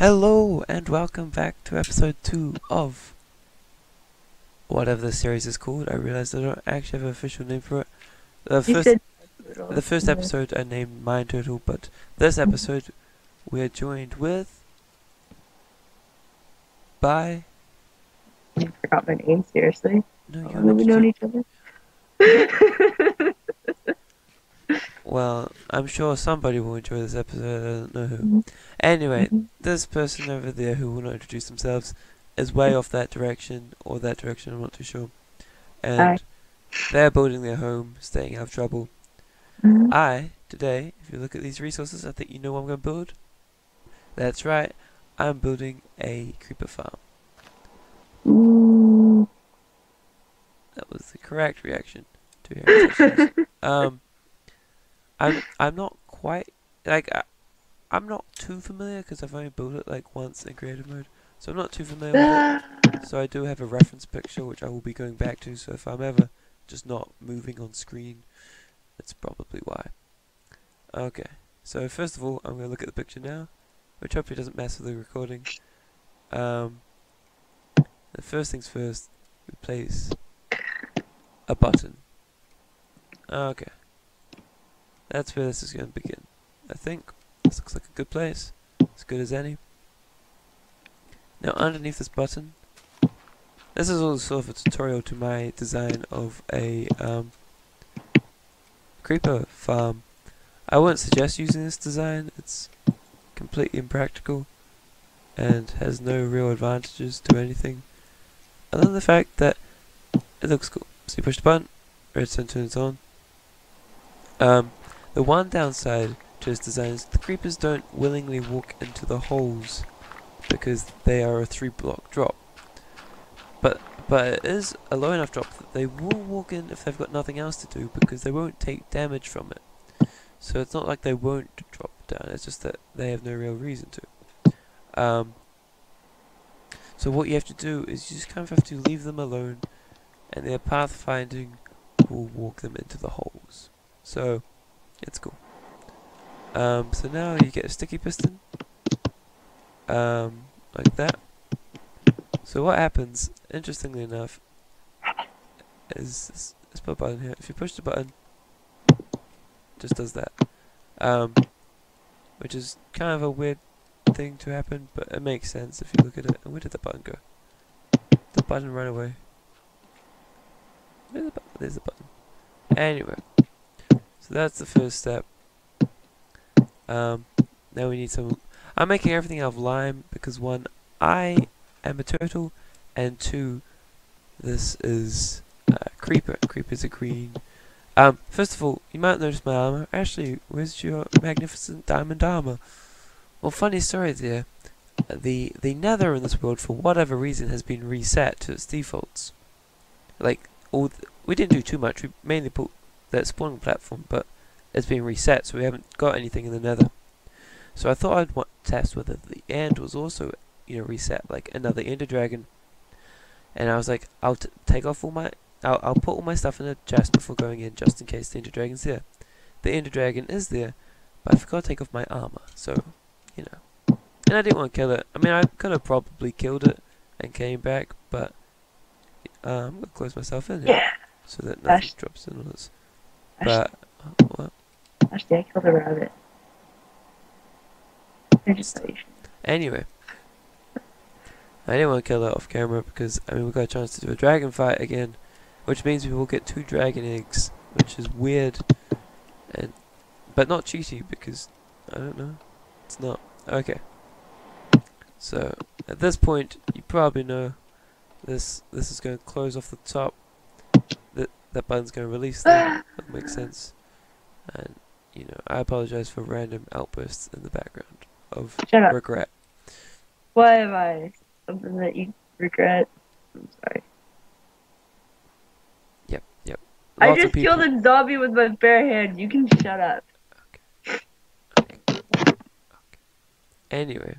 Hello and welcome back to episode 2 of whatever this series is called. I realized I don't actually have an official name for it. The You first said the first episode I named MineTurtle, but this episode we are joined by you forgot my name, seriously. no How you long have we known each other? well, I'm sure somebody will enjoy this episode, I don't know who. Anyway, this person over there who will not introduce themselves is way off that direction, or that direction, I'm not too sure. Hi. And they're building their home, staying out of trouble. Today, if you look at these resources, I think you know what I'm going to build. That's right, I'm building a creeper farm. That was the correct reaction to hearing such I'm not quite, I'm not too familiar because I've only built it like once in creative mode. So I'm not too familiar with it. So I do have a reference picture which I will be going back to, so if I'm ever just not moving on screen, that's probably why. Okay, so first of all, I'm going to look at the picture now, which hopefully doesn't mess with the recording. The first things first, we place a button. Okay, that's where this is going to begin. I think this looks like a good place, as good as any. Now underneath this button, this is also sort of a tutorial to my design of a creeper farm. I wouldn't suggest using this design, it's completely impractical and has no real advantages to anything other than the fact that it looks cool. So you push the button, redstone turns on. The one downside to this design is the creepers don't willingly walk into the holes because they are a 3-block drop. But it is a low enough drop that they will walk in if they've got nothing else to do because they won't take damage from it. So it's not like they won't drop down, it's just that they have no real reason to. So what you have to do is you just kind of have to leave them alone, and their pathfinding will walk them into the holes. So it's cool. So now you get a sticky piston, like that. So what happens, interestingly enough, is let's put a button here. If you push the button, it just does that. Which is kind of a weird thing to happen, but it makes sense if you look at it. And where did the button go? The button ran away. Where's the button? There's the button. Anyway, so that's the first step. Now we need some. I'm making everything out of lime because one, I am a turtle, and two, this is creeper. Creepers are green. First of all, you might notice my armor. Ashley, where's your magnificent diamond armor? Well, funny story there. The nether in this world, for whatever reason, has been reset to its defaults. Like, we didn't do too much. We mainly put that spawning platform, but it's been reset, so we haven't got anything in the nether. So I thought I'd test whether the end was also, reset, like another ender dragon. And I was like, I'll take off all my, I'll put all my stuff in a chest before going in, just in case the ender dragon's there. The ender dragon is there, but I forgot to take off my armor, so, And I didn't want to kill it. I mean, I could have probably killed it and came back, but I'm going to close myself in here so that nothing drops in on us. But, what? Actually, I killed a rabbit. Anyway, I didn't want to kill that off camera because, I mean, we got a chance to do a dragon fight again, which means we will get 2 dragon eggs, which is weird, but not cheaty because, I don't know, it's not. Okay. So, at this point, you probably know this is going to close off the top. That button's going to release them. That makes sense. And, I apologize for random outbursts in the background of regret. Why am I something that you regret? I'm sorry. Yep. I just killed a zombie with my bare hands. You can shut up. Okay. Anyway.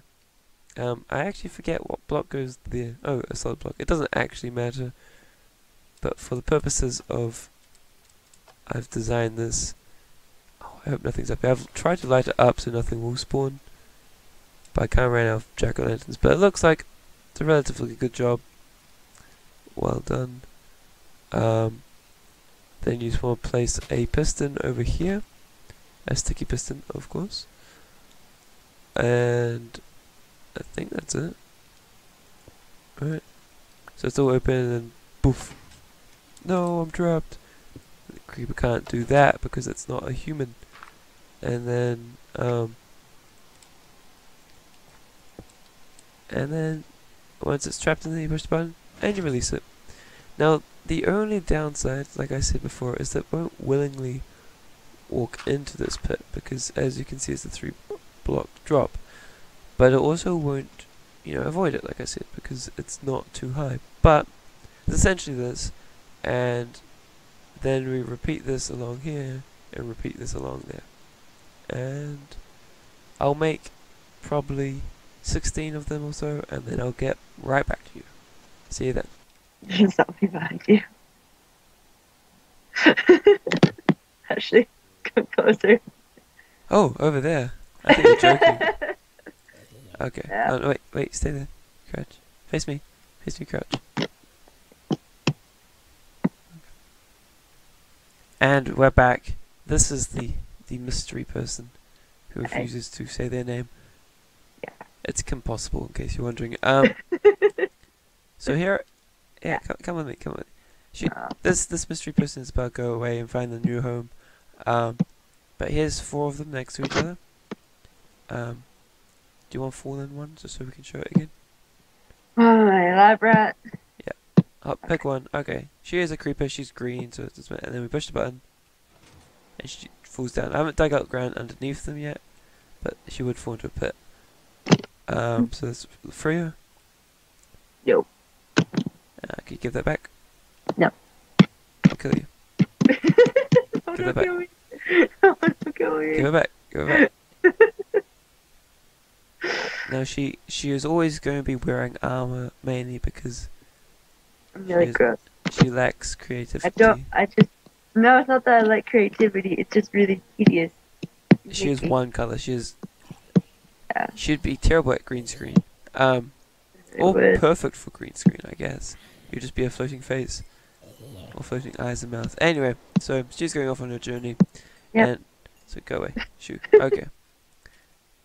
I actually forget what block goes there. Oh, a solid block. It doesn't actually matter. But for the purposes of I've designed this. Oh, I hope nothing's up here. I've tried to light it up so nothing will spawn. but I kind of ran out of jack-o'-lanterns. But it looks like it's a relatively good job. Well done. Then you just want to place a piston over here, a sticky piston, of course. And I think that's it. Right. So it's all open and then poof. No, I'm trapped. The creeper can't do that because it's not a human. And then once it's trapped in there, you push the button and you release it. Now the only downside, like I said before, is that it won't willingly walk into this pit because, as you can see, it's a 3-block drop. But it also won't, avoid it, like I said, because it's not too high. But it's essentially this, and then we repeat this along here and repeat this along there. And I'll make probably 16 of them or so, and then I'll get right back to you. See you then. There's a zombie behind you. Actually, come closer. Oh, over there. I think you're joking. Okay. Yeah. Oh, no, wait, stay there. Crouch. Face me. Face me, crouch. And we're back. This is the mystery person who refuses to say their name. Yeah. It's Kim Possible, in case you're wondering. So here, yeah, come with me, come with me. This mystery person is about to go away and find a new home. But here's 4 of them next to each other. Do you want 4 in one, just so we can show it again? Oh, my lab rat. Yeah. Oh, pick one. Okay. She is a creeper. She's green, so it's and then we push the button, and she falls down. I haven't dug out ground underneath them yet, but she would fall into a pit. So that's Freya. Nope. Can you give that back? No. I'll kill you. Give that back. Kill me. Don't kill me. Give it back. Give it back. Now she is always going to be wearing armor, mainly because I'm really gross. she lacks creativity. No, it's not that I like creativity, it's just really tedious. She is one color. She'd be terrible at green screen. Or perfect for green screen, I guess. You'd just be a floating face. Or floating eyes and mouth. Anyway, so she's going off on her journey. Yep. And so go away. Shoot. Okay.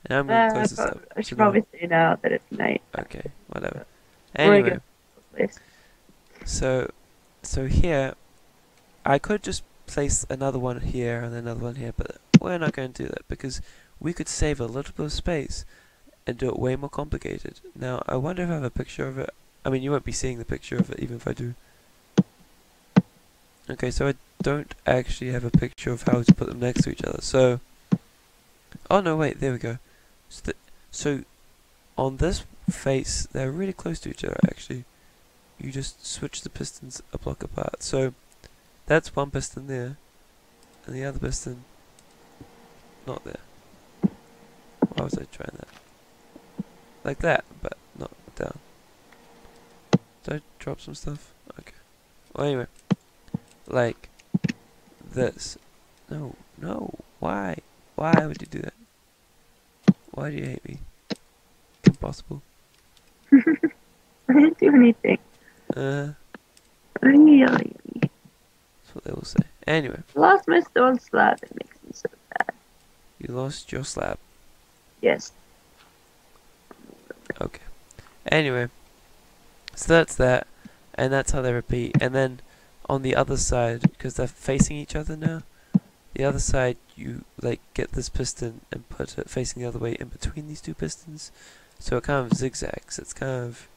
And I'm going to close this up. I should probably say now that it's night. Okay, whatever. Anyway, Place. so here, I could just place another one here and another one here, but we're not going to do that because we could save a little bit of space and do it way more complicated. Now, I wonder if I have a picture of it. I mean, you won't be seeing the picture of it even if I do. Okay, so I don't actually have a picture of how to put them next to each other. So, oh no, wait, there we go. So on this face, they're really close to each other actually. You just switch the pistons a block apart. So that's one piston there, and the other piston not there. Why was I trying that? Like that, but not down. Did I drop some stuff? Okay. Well, anyway, like this. No, why? Why would you do that? Why do you hate me? Impossible. I didn't do anything. Why are you yelling at me? That's what they will say. Anyway. I lost my stone slab. It makes me so sad. You lost your slab. Yes. Okay. Anyway. So that's that. And that's how they repeat. And then on the other side, because they're facing each other now, the other side you like get this piston and put it facing the other way in between these 2 pistons. So it kind of zigzags. It's kind of,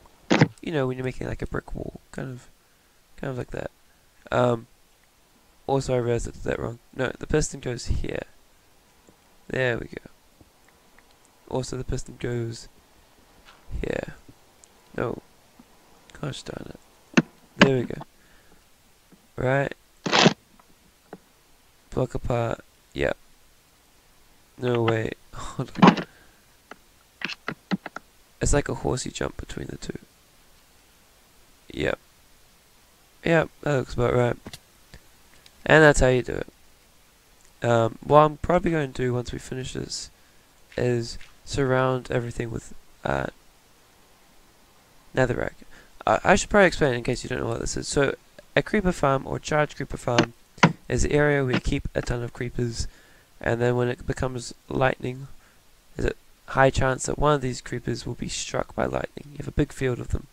when you're making like a brick wall. Kind of like that. Also I realized I did that wrong. No, the piston goes here. There we go. Also the piston goes here. No. Gosh darn it. There we go. Right. Block apart. Yep. No, wait. Hold on. It's like a horsey jump between the 2. Yep. Yep, that looks about right. And that's how you do it. What I'm probably going to do once we finish this is surround everything with netherrack. I should probably explain it in case you don't know what this is. So a creeper farm or charged creeper farm is the area where you keep a ton of creepers, and then when it becomes lightning, there's a high chance that one of these creepers will be struck by lightning. You have a big field of them.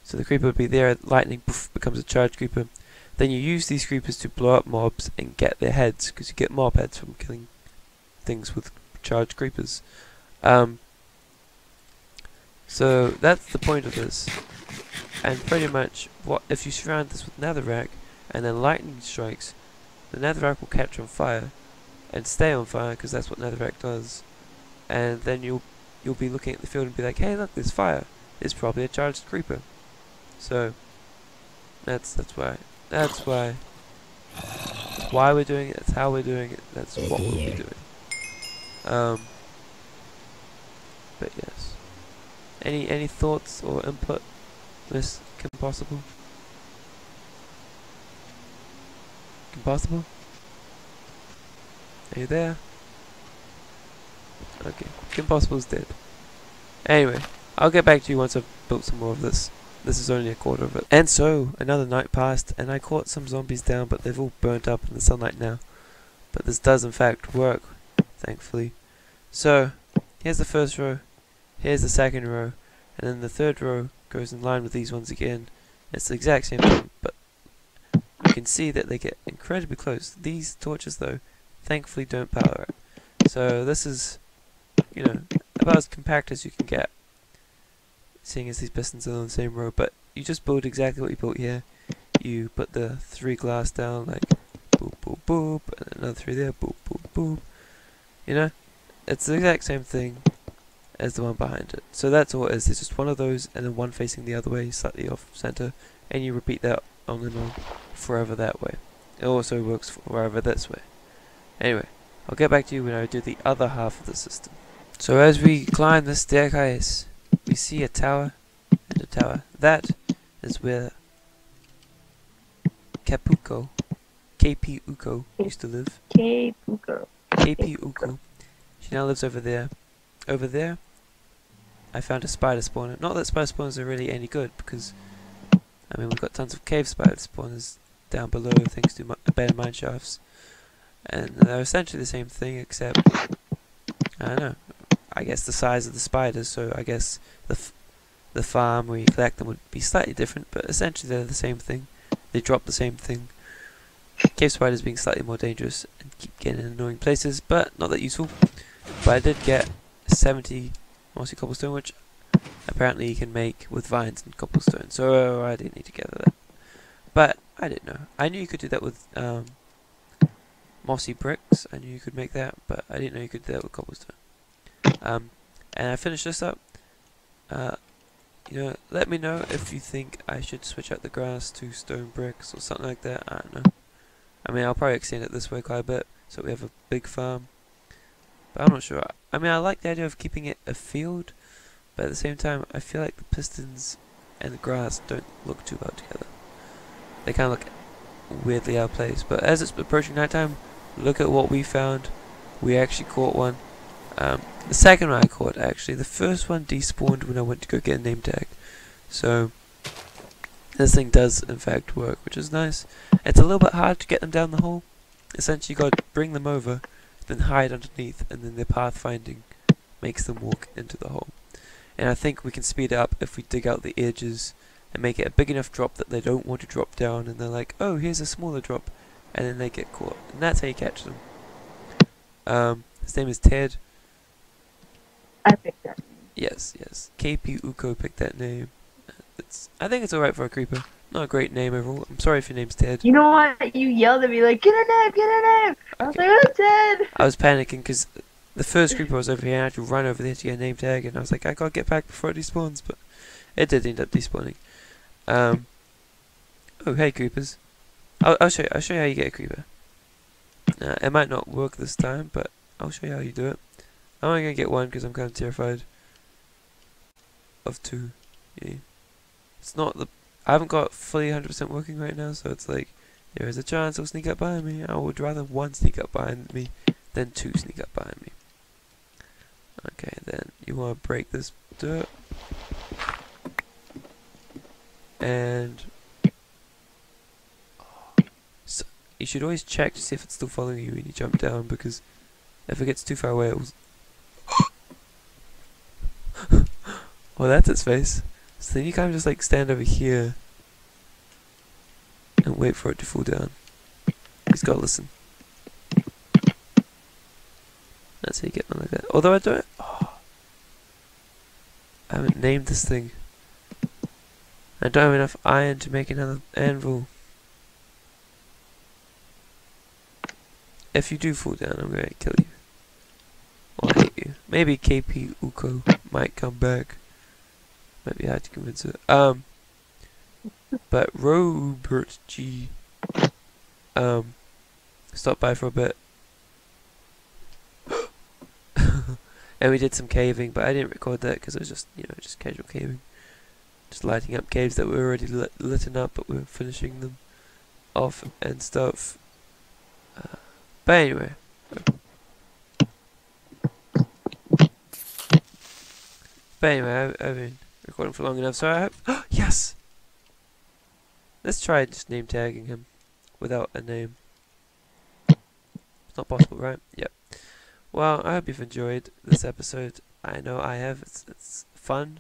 So the creeper would be there, lightning poof, becomes a charged creeper. Then you use these creepers to blow up mobs and get their heads, because you get mob heads from killing things with charged creepers. So that's the point of this. And pretty much, what if you surround this with netherrack, and then lightning strikes, the netherrack will catch on fire and stay on fire, because that's what netherrack does. And then you'll be looking at the field and be like, hey, look, there's fire. It's probably a charged creeper. So that's why we're doing it. That's how we're doing it. That's what we'll be doing. But yes. Any thoughts or input, Miss Impossible? Impossible? Are you there? Okay, Impossible's dead. Anyway, I'll get back to you once I've built some more of this. This is only a quarter of it. And so, another night passed, and I caught some zombies down, but they've all burnt up in the sunlight now. But this does in fact work, thankfully. So, here's the first row, here's the second row, and then the third row goes in line with these ones again. It's the exact same thing, but you can see that they get incredibly close. These torches, though, thankfully don't power it. So this is, you know, about as compact as you can get, seeing as these pistons are on the same row. But you just build exactly what you built here. You put the 3 glass down, like boop boop boop, and another 3 there, boop boop boop. You know, it's the exact same thing as the one behind it. So that's all it is. There's just one of those, and then one facing the other way, slightly off center, and you repeat that on and on forever that way. It also works forever this way. Anyway, I'll get back to you when I do the other half of the system. So as we climb the staircase, we see a tower and a tower. That is where KP Uko used to live. KP Uko. She now lives over there. Over there, I found a spider spawner. Not that spider spawners are really any good, because I mean we've got tons of cave spider spawners down below, thanks to abandoned mine shafts, and they're essentially the same thing, except I don't know. I guess the size of the spiders. So I guess the farm where you collect them would be slightly different, but essentially they're the same thing. They drop the same thing. Cave spiders being slightly more dangerous and keep getting in annoying places, but not that useful. But I did get 70 mossy cobblestone, which apparently you can make with vines and cobblestone, so I didn't need to gather that. But I didn't know. I knew you could do that with mossy bricks. I knew you could make that, but I didn't know you could do that with cobblestone. And I finished this up. You know, let me know if you think I should switch out the grass to stone bricks or something like that. I don't know. I mean, I'll probably extend it this way quite a bit, so we have a big farm. But I'm not sure. I mean, I like the idea of keeping it a field, but at the same time, I feel like the pistons and the grass don't look too well together. They kind of look weirdly out of place. But as it's approaching nighttime, look at what we found. We actually caught one. The second one I caught, actually. The first one despawned when I went to go get a name tag. So, this thing does, in fact, work, which is nice. It's a little bit hard to get them down the hole. Essentially, you got to bring them over, then hide underneath, and then their pathfinding makes them walk into the hole. And I think we can speed it up if we dig out the edges and make it a big enough drop that they don't want to drop down, and they're like, oh, here's a smaller drop, and then they get caught. And that's how you catch them. His name is Ted. I picked that name. Yes. KP Uko picked that name. I think it's alright for a creeper. Not a great name overall. I'm sorry if your name's Ted. You know what? You yelled at me like, get a name, get a name! I was like, oh, Ted! I was panicking because the first creeper was over here and I had to run over there to get a name tag, and I was like, I gotta get back before it despawns, but it did end up despawning. Oh, hey creepers. I'll show you how you get a creeper. It might not work this time, but I'll show you how you do it. I'm only gonna get one because I'm kind of terrified of 2. Yeah. It's not the... I haven't got fully 100% working right now, so it's like there is a chance it'll sneak up behind me. I would rather one sneak up behind me then 2 sneak up behind me. Okay, then you want to break this dirt. And so you should always check to see if it's still following you when you jump down, because if it gets too far away, it will. Well, that's its face. So then you kind of just like stand over here and wait for it to fall down. He's got to listen. That's how you get one like that. Although I don't. Oh, I haven't named this thing. I don't have enough iron to make another anvil. If you do fall down, I'm going to kill you. Or hate you. Maybe KP Uko might come back. Might be hard to convince it. But Robert G. Stopped by for a bit. And we did some caving, but I didn't record that because it was just, just casual caving. Just lighting up caves that were already lit up, but we were finishing them off and stuff. But anyway. I've been recording for long enough, so I hope. Yes! Let's try just name tagging him without a name. It's not possible, right? Yep. Well, I hope you've enjoyed this episode. I know I have. It's fun.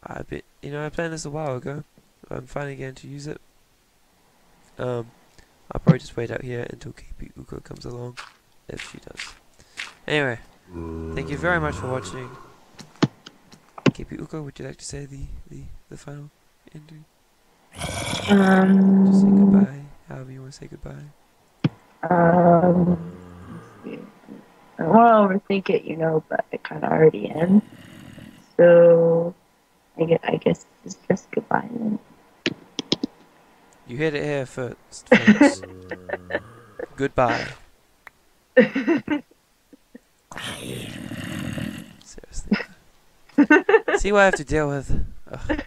I planned this a while ago. I'm finally getting to use it. I'll probably just wait out here until KP Uko comes along, if she does. Anyway, thank you very much for watching. KP Uko, would you like to say the final ending? Just say goodbye. However you want to say goodbye. I don't want to overthink it, but it kind of already ends. So, I guess it's just goodbye then. You heard it here first, folks. Goodbye. Seriously. See what I have to deal with. Ugh.